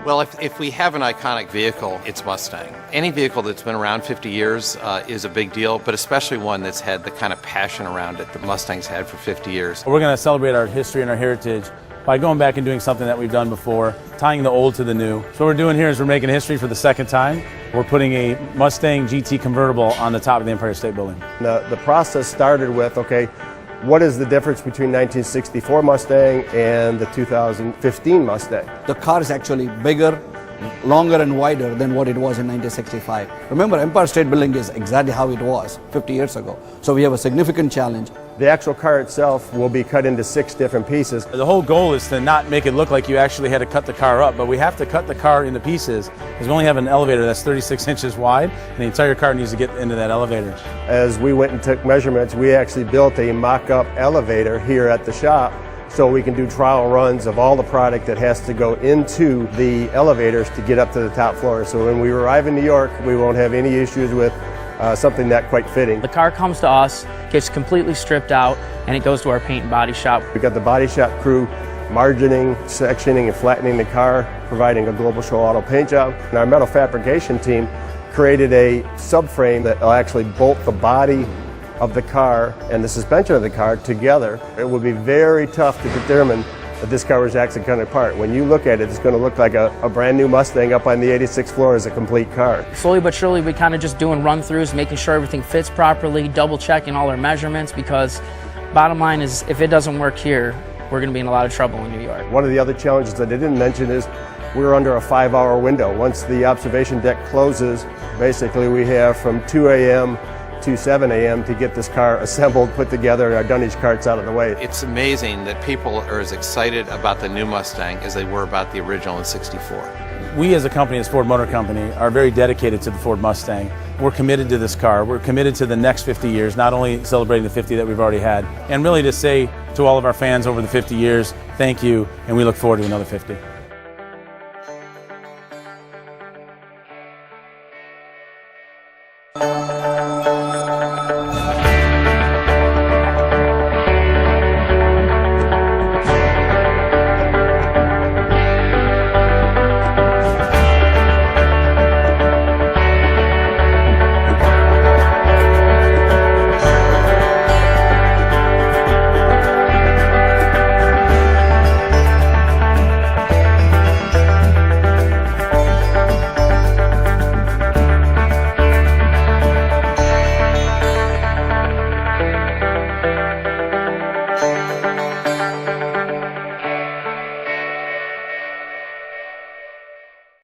Well, if we have an iconic vehicle, it's Mustang. Any vehicle that's been around 50 years is a big deal, but especially one that's had the kind of passion around it that Mustang's had for 50 years. We're going to celebrate our history and our heritage by going back and doing something that we've done before, tying the old to the new. So what we're doing here is we're making history for the second time. We're putting a Mustang GT convertible on the top of the Empire State Building. The process started with, okay, what is the difference between 1964 Mustang and the 2015 Mustang? The car is actually bigger, longer and wider than what it was in 1965. Remember, Empire State Building is exactly how it was 50 years ago. So we have a significant challenge. The actual car itself will be cut into 6 different pieces. The whole goal is to not make it look like you actually had to cut the car up, but we have to cut the car into pieces because we only have an elevator that's 36 inches wide, and the entire car needs to get into that elevator. As we went and took measurements, we actually built a mock-up elevator here at the shop so we can do trial runs of all the product that has to go into the elevators to get up to the top floor. So when we arrive in New York, we won't have any issues with something not quite fitting. The car comes to us, gets completely stripped out, and it goes to our paint and body shop. We've got the body shop crew margining, sectioning, and flattening the car, providing a Global Show Auto paint job. And our metal fabrication team created a subframe that will actually bolt the body of the car and the suspension of the car together. It will be very tough to determine that this car was actually coming apart. When you look at it, it's going to look like a brand new Mustang up on the 86th floor as a complete car. Slowly but surely, we kind of just doing run-throughs, making sure everything fits properly, double-checking all our measurements, because bottom line is, if it doesn't work here, we're going to be in a lot of trouble in New York. One of the other challenges that I didn't mention is we're under a 5-hour window. Once the observation deck closes, basically we have from 2 a.m. to 7 a.m. to get this car assembled, put together, and our dunnage carts out of the way. It's amazing that people are as excited about the new Mustang as they were about the original in '64. We as a company, as Ford Motor Company, are very dedicated to the Ford Mustang. We're committed to this car. We're committed to the next 50 years, not only celebrating the 50 that we've already had, and really to say to all of our fans over the 50 years, thank you, and we look forward to another 50.